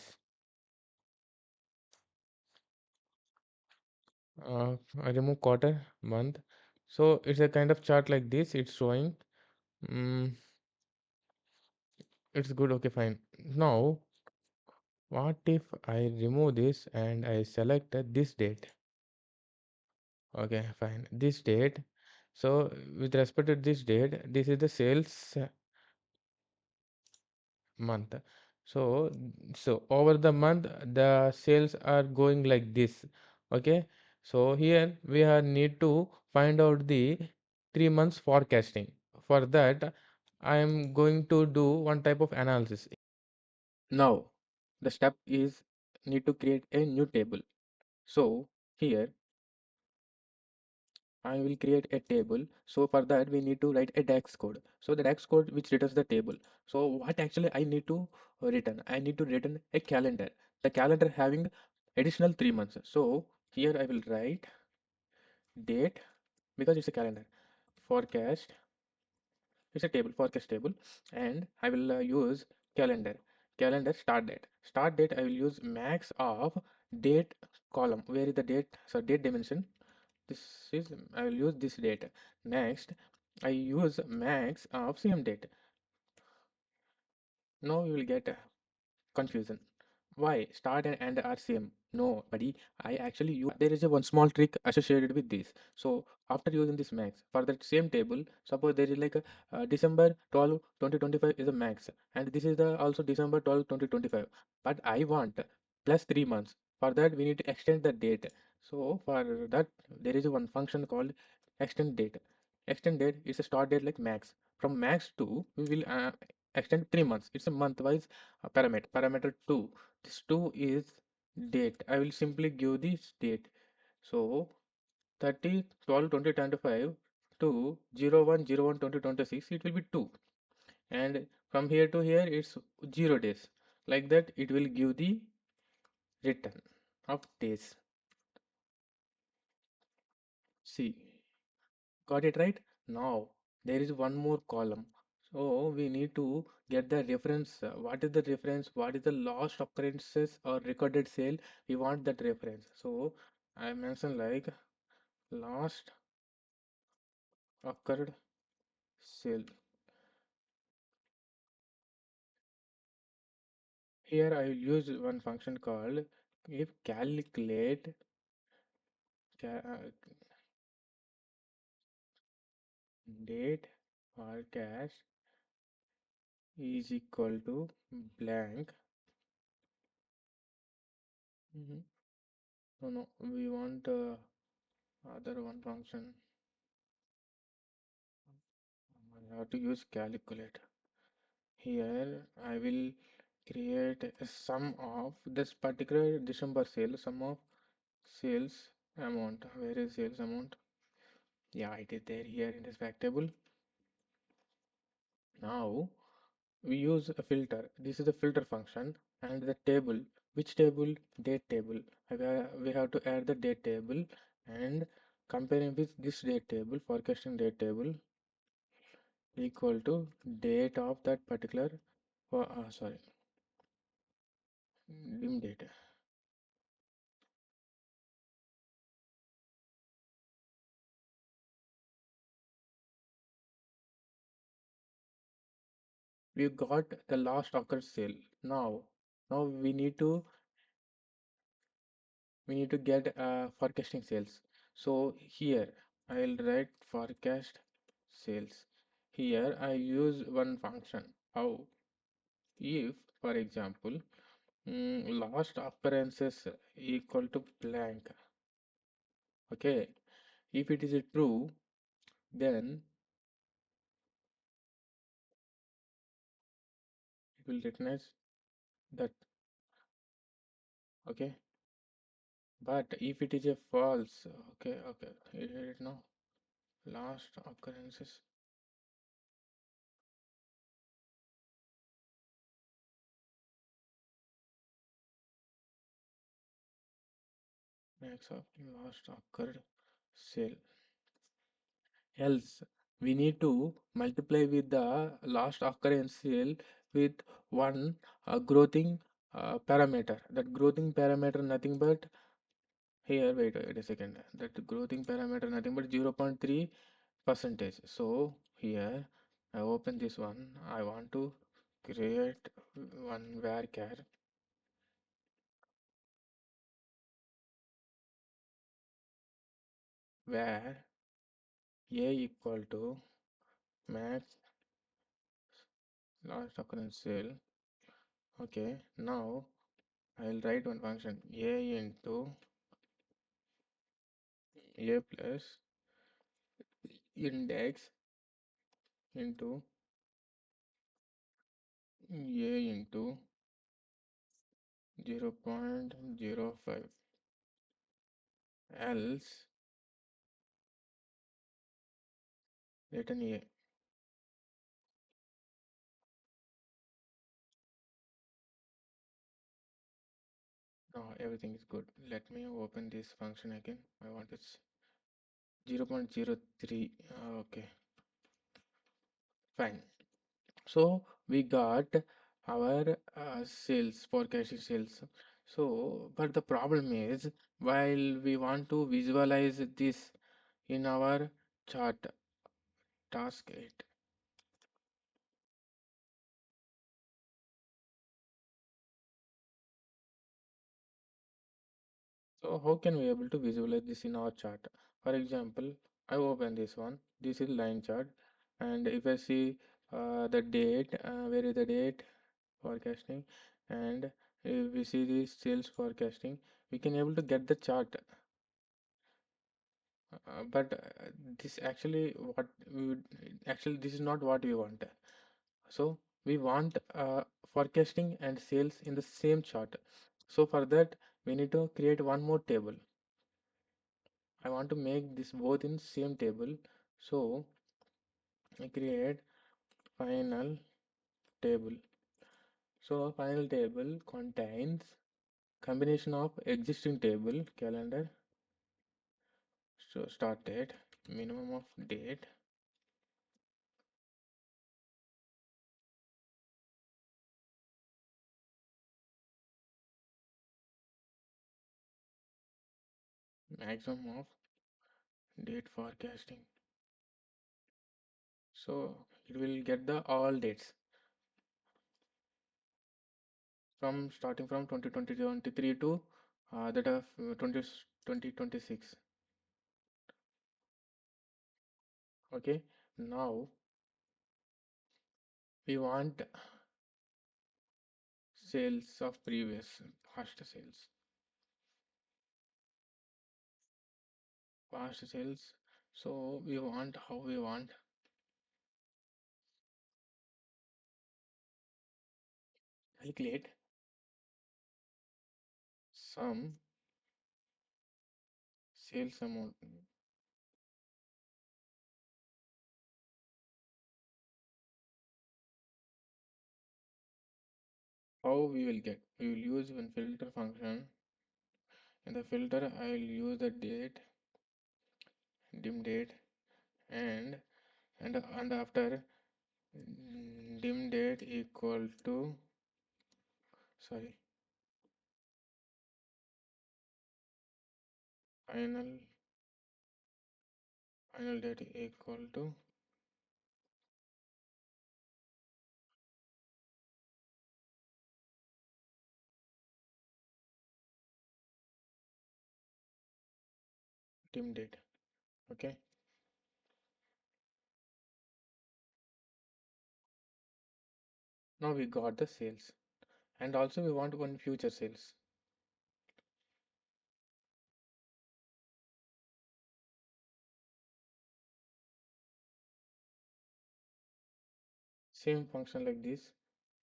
Speaker 1: I remove quarter, month. So it's a kind of chart like this. It's showing. Mm, it's good. Okay, fine. Now, what if I remove this and I select this date? Okay, fine. This date. So with respect to this date, this is the sales month. So over the month, the sales are going like this. Okay. So here we are need to find out the 3 months forecasting. For that, I am going to do one type of analysis. Now, the step is need to create a new table. So here I will create a table. So for that we need to write a DAX code. So the DAX code which returns the table. So what actually I need to return? I need to return a calendar. The calendar having additional 3 months. So here I will write date because it's a calendar. Forecast. It's a table, forecast table, and I will use calendar. Calendar start date. Start date I will use max of date column. Where is the date? So date dimension this is I will use this date. Next, I use max of same date. Now you will get confusion. Why start and end are same? No, buddy. I actually use there is a one small trick associated with this. So after using this max for that same table, suppose there is like a December 12, 2025 is a max, and this is the also December 12, 2025. But I want plus 3 months. For that we need to extend the date. So for that there is one function called extend date. Extend date is a start date like max. From max to we will extend 3 months. It's a month wise parameter. Parameter 2. This 2 is date. I will simply give this date. So 30/12/2025 to 01/01/2026 it will be 2, and from here to here it's 0 days. Like that it will give the return of days. See, Got it right? Now there is one more column. So we need to get the reference. What is the reference? What is the last occurrences or recorded sale? We want that reference. So I mentioned like last occurred sale. Here I will use one function called if calculate date forecast is equal to blank. Mhm. No, no, we want other one function. I have to use calculate. Here I will create a sum of this particular December sale, sum of sales amount. Where is sales amount? Yeah, it is there here in this fact table. Now we use a filter. This is the filter function and the table. Which table? Date table. We have to add the date table and comparing with this date table, forecasting date table equal to date of that particular, sorry, dim date. We got the last occurred sale. Now we need to get forecasting sales. So here I'll write forecast sales. Here I use one function. How? If, for example, last occurrences equal to blank. Okay. If it is a true, then it will recognize that. Okay. But if it is a false, okay, no, last occurrences makes up last occurred sale. Else, we need to multiply with the last occurrence sale with one growing parameter. That growing parameter nothing but here. Wait a second. That growing parameter nothing but 0.3 percentage. So here I open this one. I want to create one varchar where a equal to max last occurrence sale. Okay, now I'll write one function a into a plus index into a into 0.05, else return a. Now everything is good. Let me open this function again. I want it's 0.03. Okay, fine. So we got our sales, forecasting sales. So but the problem is, while we want to visualize this in our chart, task 8. So how can we able to visualize this in our chart? For example, I open this one. This is line chart, and if I see the date, where is the date forecasting, and if we see the sales forecasting, we can able to get the chart. But this actually what we would, actually this is not what we want. So we want forecasting and sales in the same chart. So for that we need to create one more table. I want to make this both in same table. So I create final table. So final table contains combination of existing table calendar. So start date minimum of date, maximum of date forecasting. So it will get the all dates from starting from 2023 to that of 2026. Okay, now we want sales of previous past sales. Past sales. So we want how we want calculate some sales amount. How we will get? We will use one filter function. In the filter, I will use the date, dim date, and and after dim date equal to sorry final final date equal to dim date. Okay. Now we got the sales, and also we want one future sales. Same function like this.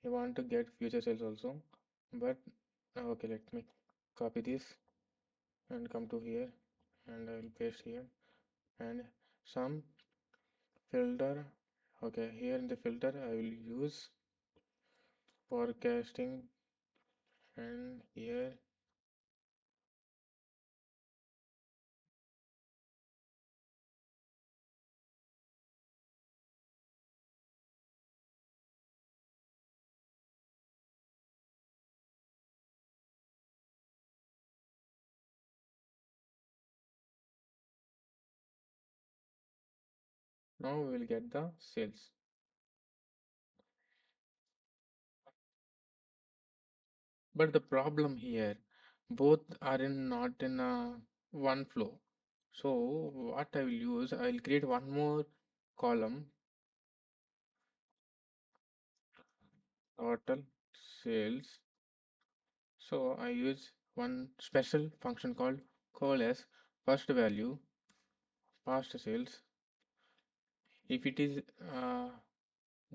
Speaker 1: We want to get future sales also, but okay. Let me copy this and come to here, and I will paste here and some filter. Okay, here in the filter I will use forecasting, and here now we will get the sales. But the problem here, both are in not in a one flow. So what I will use, I will create one more column, total sales. So I use one special function called call as first value past sales. If it is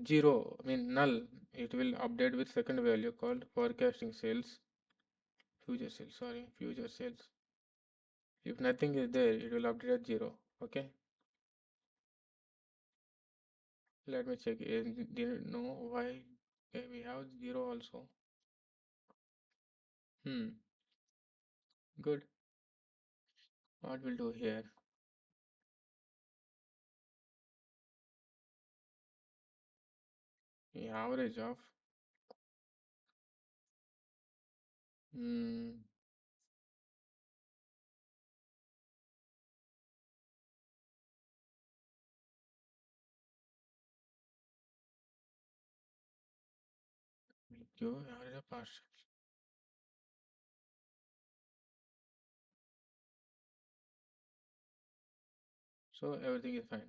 Speaker 1: 0, I mean null, it will update with second value called forecasting sales, future sales, sorry, future sales. If nothing is there, it will update at 0. Okay, let me check. Didn't know why. Okay, we have 0 also. Good. What we'll do here? The average of hmm, we'll give average of past. So everything is fine.